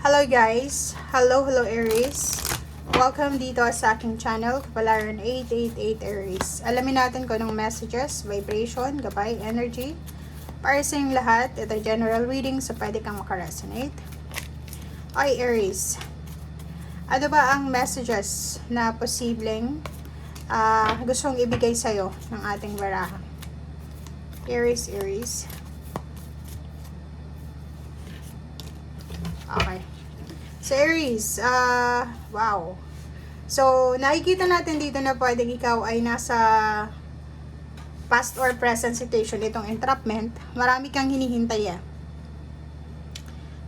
Hello guys! Hello Aries! Welcome dito sa aking channel, Kapalaran 888 Aries. Alamin natin kung anong messages, vibration, gabay, energy. Para sa inyong lahat, ito ay general reading so pwede kang makaresonate. Okay Aries, ano ba ang messages na posibleng gustong ibigay sa'yo ng ating baraha? Aries. Okay. So, Aries, wow. So, nakikita natin dito na pwedeng ikaw ay nasa past or present situation, itong entrapment. Marami kang hinihintay.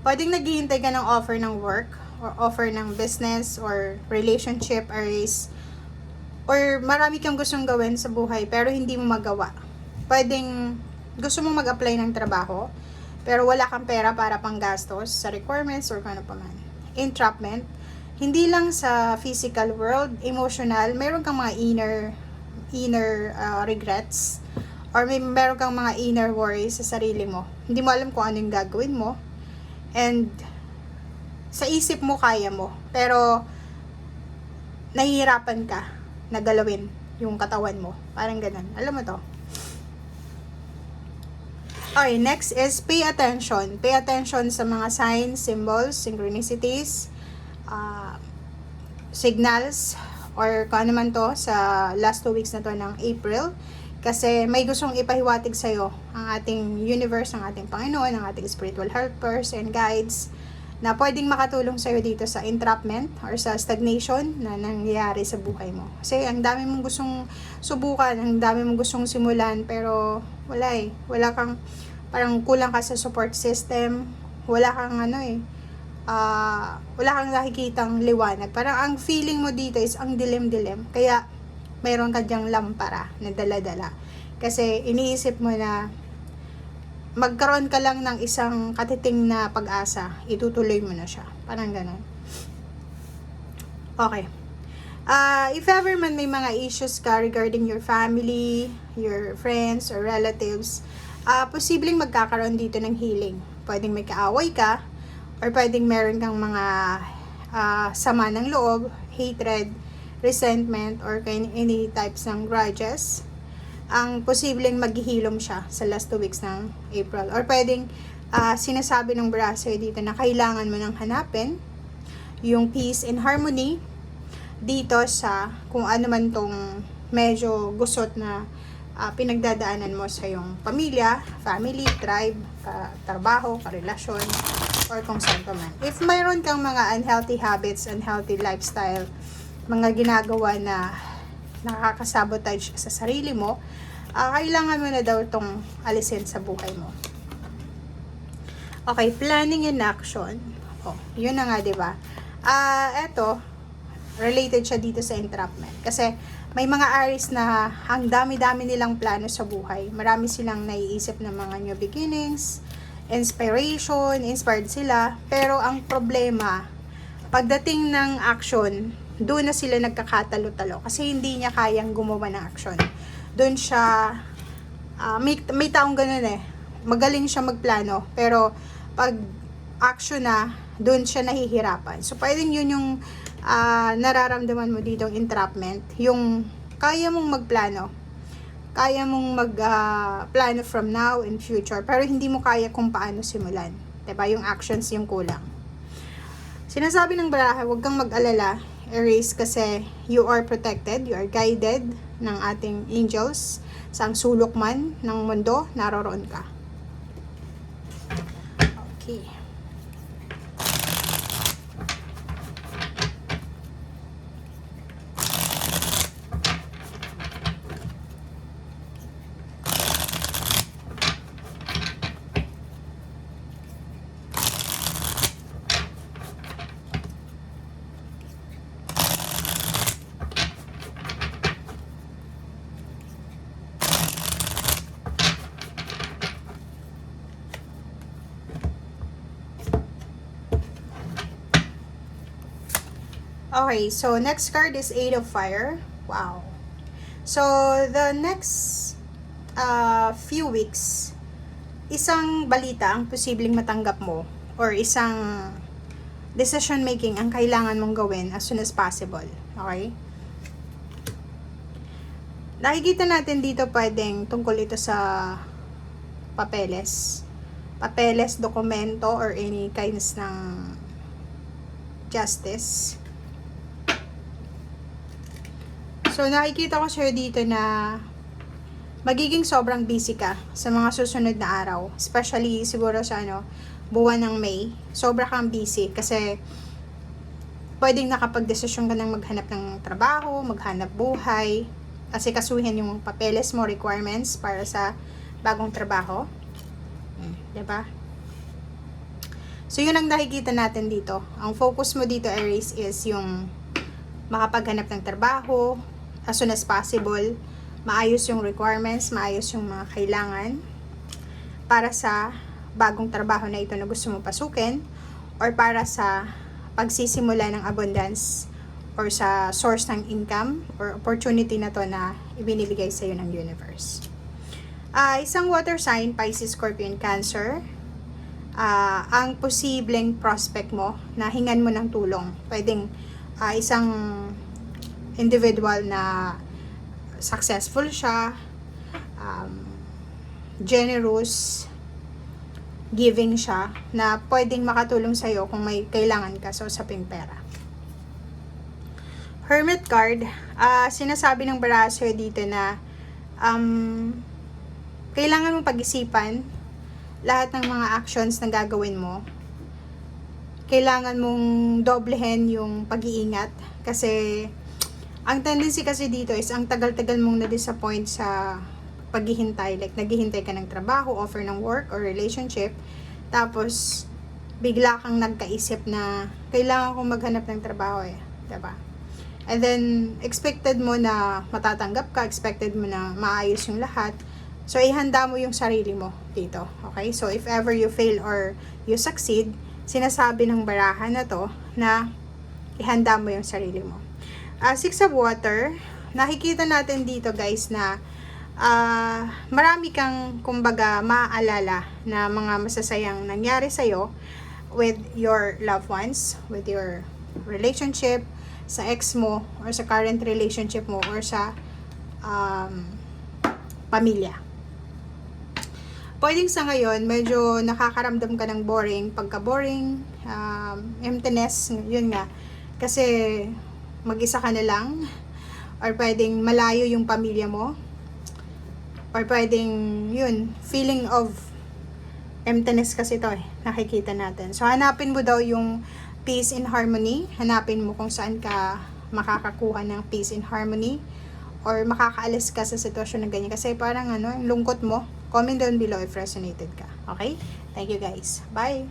Pwedeng naghihintay ka ng offer ng work, or offer ng business, or relationship, Aries. Or marami kang gustong gawin sa buhay, pero hindi mo magawa. Pwedeng gusto mong mag-apply ng trabaho, pero wala kang pera para panggastos sa requirements or kung ano pa man. Entrapment, hindi lang sa physical world, emotional, meron kang mga inner regrets, or meron kang mga inner worries sa sarili mo. Hindi mo alam kung ano yung gagawin mo, and sa isip mo kaya mo, pero nahihirapan ka na galawin yung katawan mo. Parang ganun. Alam mo to? Okay, next is pay attention. Pay attention sa mga signs, symbols, synchronicities, signals, or kung ano man to sa last 2 weeks na to ng April. Kasi may gustong ipahiwatig sa'yo ang ating universe, ang ating Panginoon, ang ating spiritual helpers and guides na pwedeng makatulong sa'yo dito sa entrapment or sa stagnation na nangyayari sa buhay mo. Kasi ang dami mong gustong subukan, ang dami mong gustong simulan, pero wala kang, parang kulang ka sa support system, wala kang wala kang nakikitang liwanag. Parang ang feeling mo dito is ang dilim-dilim, kaya mayroon ka dyang lampara na dala-dala. Kasi iniisip mo na magkaroon ka lang ng isang katiting na pag-asa, itutuloy mo na siya. Parang ganun. Okay. If ever man may mga issues ka regarding your family, your friends, or relatives, posibleng magkakaroon dito ng healing. Pwedeng may kaaway ka, or pwedeng meron kang mga sama ng loob, hatred, resentment, or any types ng grudges. Ang posibleng maghihilom siya sa last 2 weeks ng April. Or pwedeng sinasabi ng braso dito na kailangan mo nang hanapin yung peace and harmony dito sa kung ano man tong medyo gusot na pinagdadaanan mo sa iyong pamilya, family, tribe, trabaho, karelasyon, or kung saan pa man. If mayroon kang mga unhealthy habits, unhealthy lifestyle, mga ginagawa na nakakasabotage sa sarili mo, kailangan mo na daw itong alisin sa buhay mo. Okay, planning and action. Yun na nga, diba? Eto, related siya dito sa entrapment. Kasi may mga Aries na ang dami-dami nilang plano sa buhay. Marami silang naiisip ng mga new beginnings, inspired sila. Pero ang problema, pagdating ng action, doon na sila nagkakatalo-talo kasi hindi niya kayang gumawa ng action. Doon siya, may taong ganun magaling siya magplano, pero pag action na, doon siya nahihirapan. So, pwedeng yun yung nararamdaman mo dito ng entrapment, yung kaya mong magplano, kaya mong magplano from now and future, pero hindi mo kaya kung paano simulan. Diba? Yung actions yung kulang. Sinasabi ng baraha, huwag kang mag-alala, Aries, kasi you are protected, you are guided ng ating angels. Sa sulok man ng mundo, naroroon ka. Okay. Okay, so next card is Eight of Fire. Wow. So, the next few weeks, isang balita ang posibleng matanggap mo or isang decision making ang kailangan mong gawin as soon as possible. Okay? Nakikita natin dito pwedeng tungkol ito sa papeles. Papeles, dokumento, or any kinds ng justice. So, nakikita ko sa'yo dito na magiging sobrang busy ka sa mga susunod na araw. Especially siguro sa buwan ng May. Sobra kang busy kasi pwedeng nakapag-desisyon ka ng maghanap ng trabaho, maghanap buhay, kasi kasuhin yung papeles mo, requirements para sa bagong trabaho. Diba? So, yun ang nakikita natin dito. Ang focus mo dito, Aries, is yung makapaghanap ng trabaho as soon as possible. Maayos yung requirements, maayos yung mga kailangan para sa bagong trabaho na ito na gusto mo pasukin, or para sa pagsisimula ng abundance or sa source ng income or opportunity na to na ibinibigay sa iyo ng universe. Isang water sign, Pisces, Scorpion, Cancer, ang posibleng prospect mo na hingan mo ng tulong. Pwedeng isang individual na successful siya, generous, giving siya, na pwedeng makatulong sa'yo kung may kailangan ka sa usaping pera. Hermit card, sinasabi ng baraso dito na kailangan mong pag-isipan lahat ng mga actions na gagawin mo. Kailangan mong doblehin yung pag-iingat kasi ang tendency kasi dito is ang tagal-tagal mong na-disappoint sa paghihintay. Like, naghihintay ka ng trabaho, offer ng work or relationship, tapos bigla kang nagkaisip na kailangan kong maghanap ng trabaho diba? And then, expected mo na matatanggap ka, expected mo na maayos yung lahat. So, ihanda mo yung sarili mo dito. Okay? So, if ever you fail or you succeed, sinasabi ng barahan na to na ihanda mo yung sarili mo. Six of Water, nakikita natin dito guys na marami kang kumbaga maaalala na mga masasayang nangyari sa'yo with your loved ones, with your relationship, sa ex mo, or sa current relationship mo, or sa pamilya. Pwedeng sa ngayon, medyo nakakaramdam ka ng boring, pagka-boring, emptiness, yun nga. Kasi mag-isa ka na lang, or pwedeng malayo yung pamilya mo, or pwedeng, yun, feeling of emptiness kasi to nakikita natin. So, hanapin mo daw yung peace and harmony. Hanapin mo kung saan ka makakakuha ng peace and harmony, or makakaalis ka sa sitwasyon na ganyan. Kasi parang yung lungkot mo. Comment down below if resonated ka. Okay? Thank you guys. Bye!